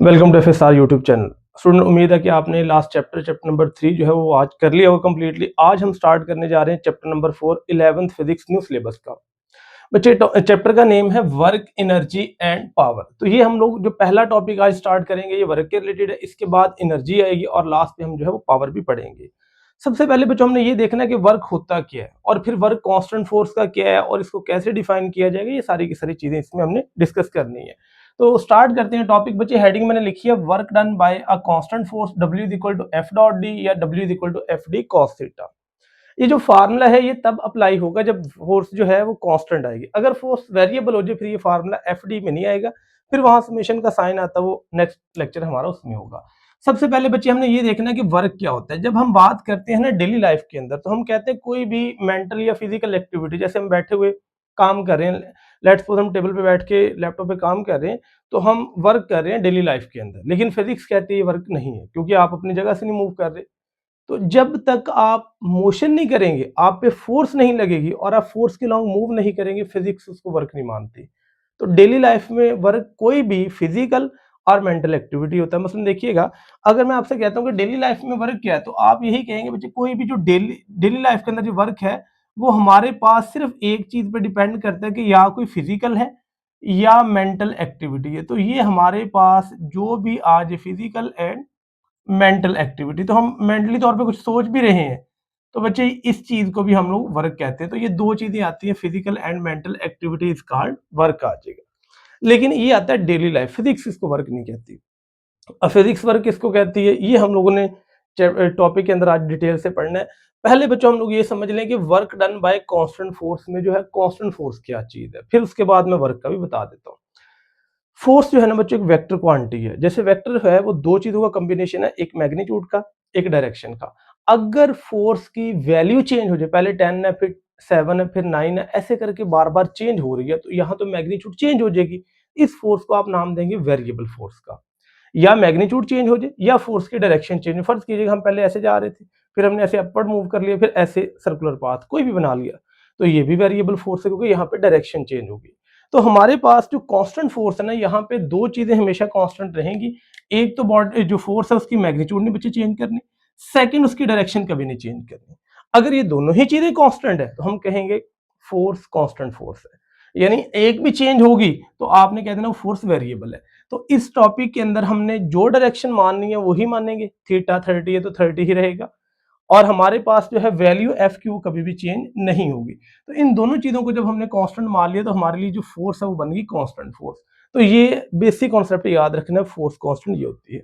Welcome to FSR YouTube channel. Student, उम्मीद है कि आपने लास्ट चैप्टर नंबर 3 जो है वो आज कर लिया होगा कम्प्लीटली। आज हम स्टार्ट करने जा रहे हैं chapter number 4 11th physics new syllabus का। बच्चे, चैप्टर का नेम है वर्क, एनर्जी एंड पावर। तो ये हम लोग जो पहला टॉपिक आज स्टार्ट करेंगे ये वर्क के रिलेटेड है, इसके बाद एनर्जी आएगी और लास्ट में हम जो है वो पावर भी पढ़ेंगे। सबसे पहले बच्चों हमने ये देखना है कि वर्क होता क्या है और फिर वर्क कांस्टेंट फोर्स का क्या है और इसको कैसे डिफाइन किया जाएगा, ये सारी की सारी चीजें इसमें हमने डिस्कस करनी है। तो स्टार्ट करते हैं टॉपिक। बच्चे, हेडिंग मैंने लिखी है work done by a constant force W is equal to F dot D या W is equal to F D cos theta. ये जो फार्मूला है ये तब अप्लाई होगा जब फोर्स जो है वो कांस्टेंट आएगी। अगर फोर्स वेरिएबल हो जाए फिर ये फार्मूला एफ डी में नहीं आएगा, फिर वहां समेशन का साइन आता है, वो नेक्स्ट लेक्चर हमारा उसमें होगा। सबसे पहले बच्चे हमने ये देखना है कि वर्क क्या होता है। जब हम बात करते हैं ना डेली लाइफ के अंदर, तो हम कहते हैं कोई भी मेंटल या फिजिकल एक्टिविटी, जैसे हम बैठे हुए काम कर रहे हैं, लेट्स सपोज हम टेबल पे बैठ के लैपटॉप पे काम कर रहे हैं, तो हम वर्क कर रहे हैं डेली लाइफ के अंदर। लेकिन फिजिक्स कहती है ये वर्क नहीं है, क्योंकि आप अपनी जगह से नहीं मूव कर रहे। तो जब तक आप मोशन नहीं करेंगे, आप पे फोर्स नहीं लगेगी और आप फोर्स के लॉन्ग मूव नहीं करेंगे, फिजिक्स उसको वर्क नहीं मानती। तो डेली लाइफ में वर्क कोई भी फिजिकल और मेंटल एक्टिविटी होता है। मसलन देखिएगा, अगर मैं आपसे कहता हूँ कि डेली लाइफ में वर्क क्या है, तो आप यही कहेंगे बच्चे कोई भी जो डेली डेली लाइफ के अंदर जो वर्क है वो हमारे पास सिर्फ एक चीज पे डिपेंड करता है कि या कोई फिजिकल है या मेंटल एक्टिविटी है। तो ये हमारे पास जो भी आज फिजिकल एंड मेंटल एक्टिविटी, तो हम मेंटली तौर पे कुछ सोच भी रहे हैं, तो बच्चे इस चीज को भी हम लोग वर्क कहते हैं। तो ये दो चीजें आती हैं, physical and mental activity is called work आ जाएगा। लेकिन ये आता है डेली लाइफ, फिजिक्स इसको वर्क नहीं कहती। अब फिजिक्स वर्क किसको कहती है, ये हम लोगों ने टॉपिक के अंदर आज डिटेल से पढ़ना है। पहले बच्चों हम लोग ये समझ लें कि work done bye constant force में जो है कांस्टेंट फोर्स क्या चीज है, फिर उसके बाद मैं वर्क का भी बता देता हूँ। फोर्स जो है ना बच्चों एक वेक्टर क्वांटिटी है। जैसे वेक्टर है वो दो चीजों का कॉम्बिनेशन है, एक मैग्नीट्यूड का, एक डायरेक्शन का। अगर फोर्स की वैल्यू चेंज हो जाए, पहले 10 है फिर 7 है फिर 9 है, ऐसे करके बार बार चेंज हो रही है, तो यहाँ तो मैग्नीट्यूड चेंज हो जाएगी। इस फोर्स को आप नाम देंगे वेरिएबल फोर्स का। या मैग्नीट्यूड चेंज हो जाए या फोर्स की डायरेक्शन चेंज हो। फर्ज कीजिएगा हम पहले ऐसे जा रहे थे, फिर हमने ऐसे अपवर्ड मूव कर लिया, फिर ऐसे सर्कुलर पाथ कोई भी बना लिया, तो ये भी वेरिएबल फोर्स है, क्योंकि यहाँ पे डायरेक्शन चेंज होगी। तो हमारे पास जो कांस्टेंट फोर्स है ना, यहाँ पे दो चीजें हमेशा कांस्टेंट रहेंगी। एक तो बॉडी जो फोर्स है उसकी मैग्नीट्यूड नहीं बच्चे चेंज करनी, सेकंड उसकी डायरेक्शन कभी नहीं चेंज करनी। अगर ये दोनों ही चीजें कांस्टेंट है तो हम कहेंगे फोर्स कांस्टेंट फोर्स है। यानी एक भी चेंज होगी तो आपने कह देना फोर्स वेरिएबल है। तो इस टॉपिक के अंदर हमने जो डायरेक्शन माननी है वही मानेंगे। थीटा 30 है तो 30 ही रहेगा, और हमारे पास जो है वैल्यू एफ की वो कभी भी चेंज नहीं होगी। तो इन दोनों चीजों को जब हमने कांस्टेंट मान लिया तो हमारे लिए जो फोर्स है वो बन गई कांस्टेंट फोर्स। तो ये बेसिक कॉन्सेप्ट याद रखना है, फोर्स कांस्टेंट ये होती है।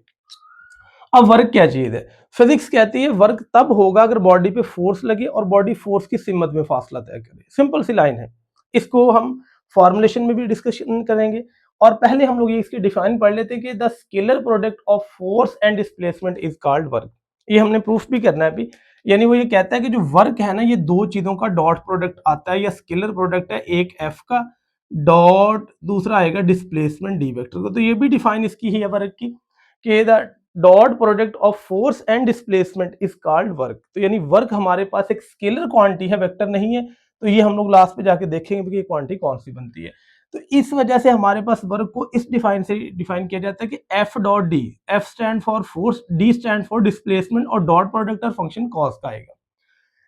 अब वर्क क्या चीज है, फिजिक्स कहती है वर्क तब होगा अगर बॉडी पे फोर्स लगे और बॉडी फोर्स की सिमत में फासला तय करे। सिंपल सी लाइन है, इसको हम फॉर्मुलेशन में भी डिस्कशन करेंगे। और पहले हम लोग ये इसकी डिफाइन पढ़ लेते हैं कि the scalar product of force and displacement is called work. ये हमने प्रूफ भी करना है अभी। यानी वो ये कहता है कि जो वर्क है ना, ये दो चीजों का डॉट प्रोडक्ट आता है या स्केलर प्रोडक्ट है, एक एफ का डॉट, दूसरा आएगा डिस्प्लेसमेंट डी वेक्टर का। तो ये भी डिफाइन इसकी ही है वर्क की, कि the dot product of force and displacement is called work. तो यानी वर्क हमारे पास एक स्केलर क्वांटिटी है, वेक्टर नहीं है। तो ये हम लोग लास्ट पे जाके देखेंगे कि ये क्वांटिटी कौन सी बनती है। तो इस वजह से हमारे पास वर्क को इस डिफाइन से डिफाइन किया जाता है कि F dot D, F stand for force, D stand for displacement और डॉट प्रोडक्ट और फंक्शन कॉस का आएगा।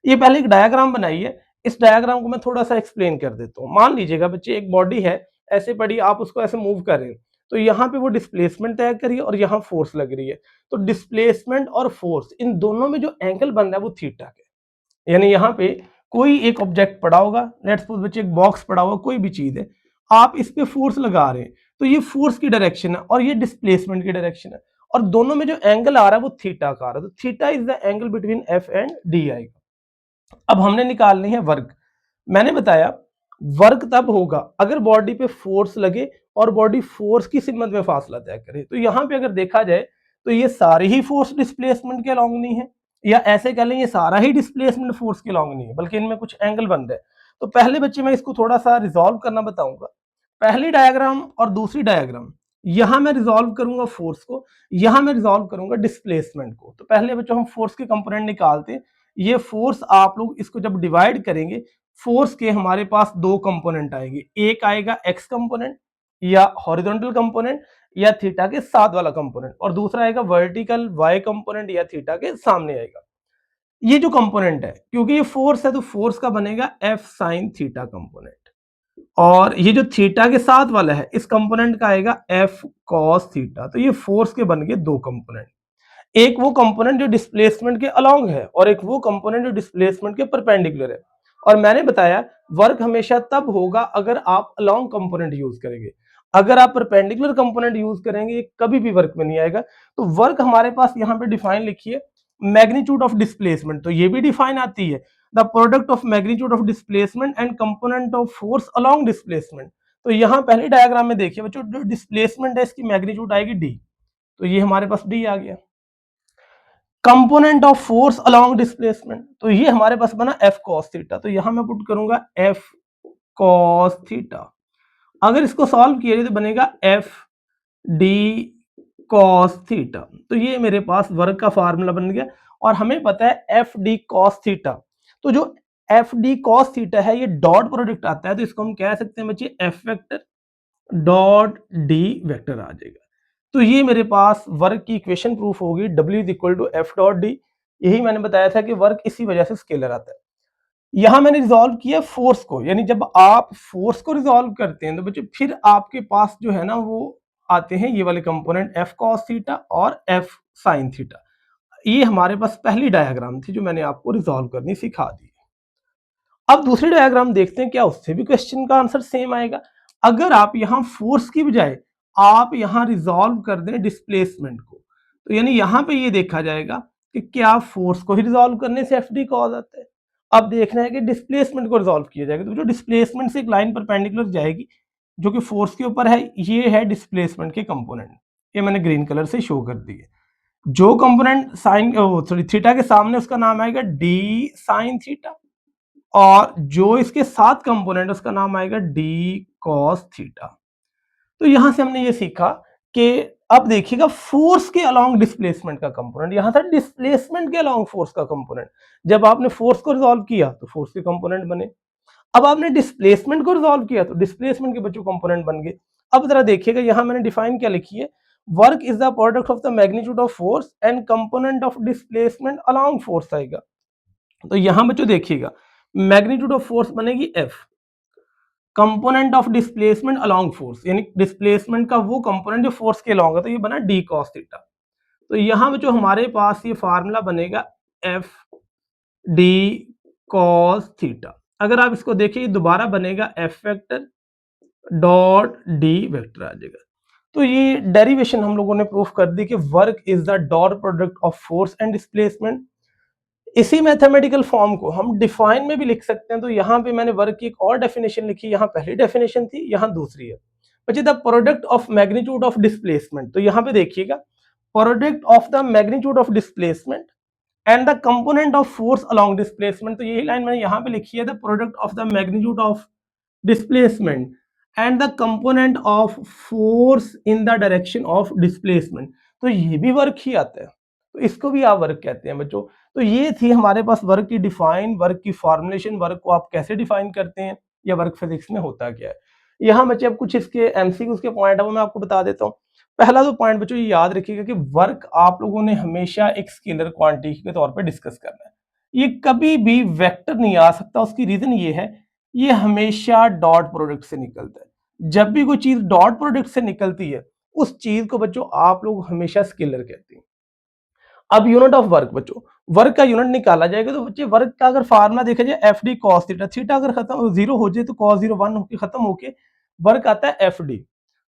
ये पहले एक डायग्राम बनाई है, इस डायग्राम को मैं थोड़ा सा एक्सप्लेन कर देता हूँ। मान लीजिएगा बच्चे एक बॉडी है, ऐसे पड़ी, आप उसको ऐसे मूव कर रहे हैं, तो यहाँ पे वो डिस्प्लेसमेंट तय करिए और यहाँ फोर्स लग रही है। तो डिस्प्लेसमेंट और फोर्स इन दोनों में जो एंगल बन रहा है वो थीटा के। यानी यहाँ पे कोई एक ऑब्जेक्ट पड़ा होगा, लेट्स सपोज बच्चे एक बॉक्स पड़ा होगा, कोई भी चीज है, आप इस पे फोर्स लगा रहे हैं, तो ये फोर्स की डायरेक्शन है और ये डिस्प्लेसमेंट की डायरेक्शन है, और दोनों में जो एंगल आ रहा है वो थीटा का आ रहा है। तो theta is the angle between F and D आएगा। अब हमने निकालनी है वर्क। मैंने बताया वर्क तब होगा अगर बॉडी पे फोर्स लगे और बॉडी फोर्स की सिमत में फासला तय करे। तो यहाँ पे अगर देखा जाए तो ये सारी ही फोर्स डिस्प्लेसमेंट के अलोंग नहीं है, या ऐसे कह लें ये सारा ही डिस्प्लेसमेंट फोर्स के अलोंग नहीं है, बल्कि इनमें कुछ एंगल बन रहा है। तो पहले बच्चे मैं इसको थोड़ा सा रिजॉल्व करना बताऊंगा। पहली डायग्राम और दूसरी डायग्राम, यहां मैं रिजॉल्व करूंगा फोर्स को, यहां मैं रिजॉल्व करूंगा डिस्प्लेसमेंट को। तो पहले बच्चों हम फोर्स के कंपोनेंट निकालते हैं। ये फोर्स आप लोग इसको जब डिवाइड करेंगे, फोर्स के हमारे पास दो कंपोनेंट आएंगे, एक आएगा एक्स कंपोनेंट या हॉरिजॉन्टल कंपोनेंट, या थीटा के साथ वाला कंपोनेंट, और दूसरा आएगा वर्टिकल y कंपोनेंट या थीटा के सामने आएगा। ये जो कंपोनेंट है, क्योंकि ये फोर्स है तो फोर्स का बनेगा f sin थीटा कंपोनेंट, और ये जो थीटा के साथ वाला है इस कंपोनेंट का आएगा f cos थीटा। तो ये फोर्स के बन गए दो कंपोनेंट, एक वो कंपोनेंट जो डिस्प्लेसमेंट के अलोंग है और एक वो कंपोनेंट जो डिस्प्लेसमेंट के परपेंडिकुलर है। और मैंने बताया वर्क हमेशा तब होगा अगर आप अलोंग कंपोनेंट यूज करेंगे, अगर आप परपेंडिकुलर कंपोनेंट यूज करेंगे कभी भी वर्क में नहीं आएगा। तो वर्क हमारे पास यहाँ पे डिफाइन लिखिए मैग्नीट्यूड ऑफ डिस्प्लेसमेंट, तो ये भी डिफाइन आती है the product of magnitude of displacement and component of force along displacement. तो यहाँ पहले डायग्राम में देखिए बच्चों, जो डिस्प्लेसमेंट है इसकी मैग्नीट्यूड आएगी डी, तो ये हमारे पास डी आ गया। Component of force along displacement, तो ये हमारे पास बना एफ कॉस थीटा, तो यहां मैं पुट करूंगा एफ कॉस थीटा। अगर इसको सॉल्व किया तो बनेगा एफ डी कॉस थीटा। तो ये मेरे पास वर्क का फार्मूला बन गया, और हमें पता है एफ डी कॉस थीटा, तो जो एफ डी कॉस थीटा है ये डॉट प्रोडक्ट आता है, तो इसको हम कह सकते हैं बच्चे F vector dot D vector आ जाएगा। तो ये मेरे पास वर्क की इक्वेशन प्रूफ होगी, W is equal to F dot D. यही मैंने बताया था कि वर्क इसी वजह से स्केलर आता है। यहां मैंने रिजॉल्व किया फोर्स को, यानी जब आप फोर्स को रिजॉल्व करते हैं तो बच्चों फिर आपके पास जो है ना वो आते हैं ये वाले कंपोनेंट एफ कॉस थीटा और एफ साइन थीटा। ये हमारे पास पहली डायग्राम थी जो मैंने आपको रिजॉल्व करनी सिखा दी। अब दूसरी डायग्राम देखते हैं, क्या उससे भी क्वेश्चन का आंसर सेम आएगा। अगर आप यहाँ फोर्स की बजाय आप यहाँ रिजॉल्व कर दें डिस्प्लेसमेंट को, तो यानी यहाँ पे ये देखा जाएगा कि क्या फोर्स को ही रिजॉल्व करने से एफ डी कॉज आता है। अब देखना है कि डिस्प्लेसमेंट को रिजॉल्व किया जाएगा, तो जो डिस्प्लेसमेंट से एक लाइन परपेंडिकुलर जाएगी जो कि फोर्स के ऊपर है, ये है डिस्प्लेसमेंट के कंपोनेंट, ये मैंने ग्रीन कलर से शो कर दिए। जो कंपोनेंट साइन सॉरी थीटा के सामने उसका नाम आएगा डी साइन थीटा, और जो इसके साथ कंपोनेंट उसका नाम आएगा डी कॉस थीटा। तो यहां से हमने ये सीखा कि अब देखिएगा फोर्स के अलोंग डिस्प्लेसमेंट का कंपोनेंट, यहां था डिस्प्लेसमेंट के अलोंग फोर्स का कंपोनेंट। जब आपने फोर्स को रिजॉल्व किया तो फोर्स के कंपोनेंट बने, अब आपने डिस्प्लेसमेंट को रिजॉल्व किया तो डिस्प्लेसमेंट के बच्चों कंपोनेंट बन गए। अब जरा देखिएगा यहां मैंने डिफाइन क्या लिखी है, work is the product of the magnitude of force and component of displacement along force आएगा। तो यहां बच्चों देखिएगा मैग्नीट्यूड ऑफ फोर्स बनेगी F, component of displacement along force, यानी डिस्प्लेसमेंट का वो कंपोनेंट जो फोर्स के अलोंग है, तो ये बना डी कॉस थीटा। तो यहां जो हमारे पास ये फार्मूला बनेगा एफ डी कॉस थीटा। अगर आप इसको देखिए दोबारा बनेगा F vector dot D vector आ जाएगा। तो ये डेरिवेशन हम लोगों ने प्रूफ कर दी कि work is the dot product of force and displacement. इसी मैथमेटिकल फॉर्म को हम डिफाइन में भी लिख सकते हैं। तो यहाँ पे मैंने वर्क की एक और डेफिनेशन लिखी, यहाँ पहली डेफिनेशन थी, यहाँ दूसरी है बच्चे the product of magnitude of displacement. तो यहाँ पे देखिएगा product of the magnitude of displacement and the component of force along displacement. तो यही लाइन मैंने यहाँ पे लिखी है, the product of the magnitude of displacement and the component of force in the direction of displacement. तो ये भी वर्क ही आता है, तो इसको भी आप वर्क कहते हैं बच्चों। तो ये थी हमारे पास वर्क की डिफाइन, वर्क की फॉर्मुलेशन, वर्क को आप कैसे डिफाइन करते हैं या वर्क फिजिक्स में होता क्या है। यहाँ बच्चे अब कुछ इसके एमसीक्यूज के पॉइंट है वो मैं आपको बता देता हूँ। पहला तो पॉइंट बच्चों ये याद रखिएगा कि वर्क आप लोगों ने हमेशा एक स्केलर क्वांटिटी के तौर पर डिस्कस करना है, ये कभी भी वेक्टर नहीं आ सकता। उसकी रीजन ये है, ये हमेशा डॉट प्रोडक्ट से निकलता है। जब भी कोई चीज डॉट प्रोडक्ट से निकलती है उस चीज को बच्चों आप लोग हमेशा स्केलर कहते हैं। अब यूनिट ऑफ वर्क बच्चों, वर्क का यूनिट निकाला जाएगा तो बच्चे वर्क का अगर फार्मूला देखा जाए F D cos theta, theta अगर खत्म जीरो हो जाए तो कॉस जीरो वन होकर खत्म होके वर्क आता है एफ डी।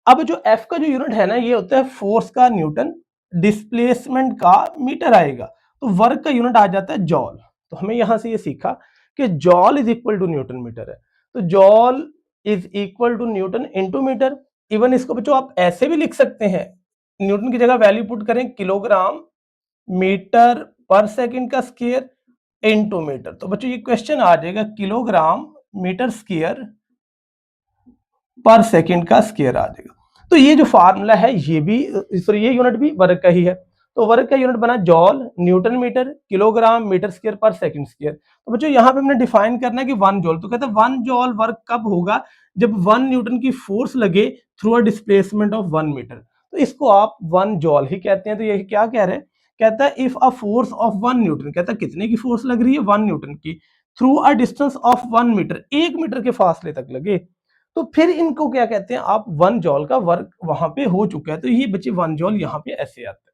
अब जो एफ का जो यूनिट है ना ये होता है फोर्स का न्यूटन, डिस्प्लेसमेंट का मीटर आएगा, तो वर्क का यूनिट आ जाता है जॉल। तो हमें यहां से ये सीखा कि joule is equal to newton metre है, तो joule is equal to newton into metre. Even इसको बच्चों आप ऐसे भी लिख सकते हैं, न्यूटन की जगह वैल्यू पुट करें किलोग्राम मीटर पर सेकंड का स्क्वायर इनटू मीटर। तो बच्चों ये क्वेश्चन आ जाएगा kilogram metre square per second का स्क्वायर आ जाएगा। तो ये जो फार्मूला है ये भी सॉरी ये यूनिट भी वर्क का ही है। तो वर्क का यूनिट बना joule, newton metre, kilogram metre square per second square. तो बच्चों यहाँ पे हमने डिफाइन करना है कि 1 जॉल, तो कहते हैं 1 जॉल वर्क कब होगा, जब 1 न्यूटन की फोर्स लगे through a displacement of 1 metre. तो इसको आप 1 जॉल ही कहते हैं। तो ये क्या कह रहे हैं, कहता है if a force of 1 Newton, कहता है कितने की फोर्स लग रही है, 1 न्यूटन की, through a distance of 1 metre, 1 metre के फासले तक लगे, तो फिर इनको क्या कहते हैं, आप 1 जॉल का वर्क वहां पे हो चुका है। तो ये बच्चे 1 जॉल यहाँ पे ऐसे आते हैं।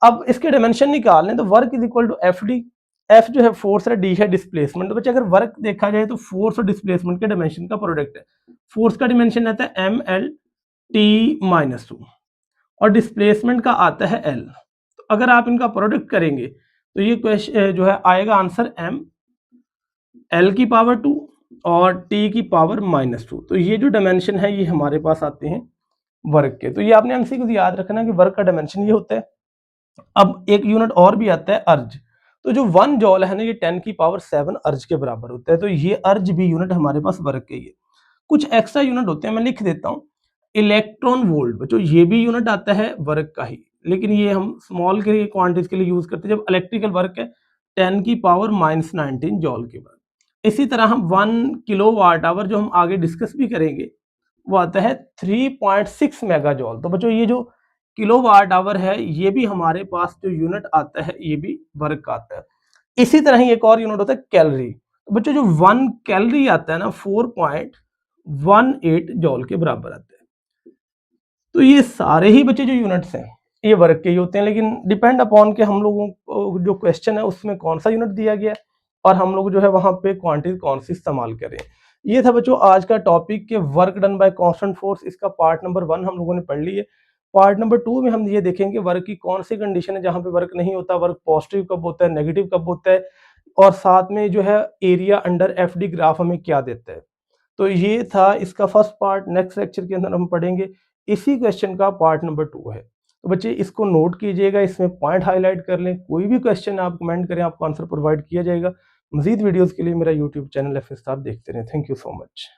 अब इसके डायमेंशन निकालने, तो work is equal to F D, F जो है फोर्स है, डी है डिस्प्लेसमेंट। तो बच्चे अगर वर्क देखा जाए तो फोर्स और डिस्प्लेसमेंट के डायमेंशन का प्रोडक्ट है। फोर्स का डायमेंशन आता है एम एल टी माइनस 2 और डिस्प्लेसमेंट का आता है एल। तो अगर आप इनका प्रोडक्ट करेंगे तो ये क्वेश्चन जो है आएगा आंसर एम एल की पावर 2 और टी की पावर -2। तो ये जो डायमेंशन है ये हमारे पास आते हैं वर्क के। तो ये आपने एमसीक्यू याद रखना कि वर्क का डायमेंशन ये होता है। अब एक यूनिट और भी आता है अर्ज। तो जो 1 जॉल है ना, ये 10 की पावर 7 अर्ज के बराबर होता है। तो ये अर्ज भी यूनिट हमारे पास वर्क के ही है। कुछ एक्स्ट्रा यूनिट होते हैं, मैं लिख देता हूँ। इलेक्ट्रॉन वोल्ट, बच्चों ये भी यूनिट आता है वर्क का ही, लेकिन ये हम स्मॉल के क्वांटिटीज के लिए यूज करते हैं। जब इलेक्ट्रिकल वर्क है 10 की पावर -19 जॉल के बाद। इसी तरह हम 1 किलो वाट आवर जो हम आगे डिस्कस भी करेंगे वो आता है 3.6 मेगा जॉल। तो बच्चों ये जो किलो वाट आवर है ये भी हमारे पास जो यूनिट आता है ये भी वर्क का आता है। इसी तरह ही एक और यूनिट होता है कैलोरी। तो बच्चों जो 1 कैलोरी आता है ना 4.18 जॉल के बराबर आता है। तो ये सारे ही बच्चे जो यूनिट्स हैं ये वर्क के ही होते हैं, लेकिन डिपेंड अपॉन के हम लोगों को जो क्वेश्चन है उसमें कौन सा यूनिट दिया गया है और हम लोग जो है वहां पे क्वांटिटी कौन सी इस्तेमाल करें। ये था बच्चों आज का टॉपिक के work done bye constant force. इसका पार्ट नंबर 1 हम लोगों ने पढ़ ली है। पार्ट नंबर 2 में हम ये देखेंगे वर्क की कौन सी कंडीशन है जहां पे वर्क नहीं होता, वर्क पॉजिटिव कब होता है, नेगेटिव कब होता है, और साथ में जो है area under F D graph हमें क्या देता है। तो ये था इसका फर्स्ट पार्ट। नेक्स्ट लेक्चर के अंदर हम पढ़ेंगे इसी क्वेश्चन का पार्ट नंबर 2 है। तो बच्चे इसको नोट कीजिएगा, इसमें पॉइंट हाईलाइट कर लें। कोई भी क्वेश्चन आप कमेंट करें, आपको आंसर प्रोवाइड किया जाएगा। मजीद वीडियोस के लिए मेरा यूट्यूब चैनल एफ स्टार देखते रहें। Thank you so much.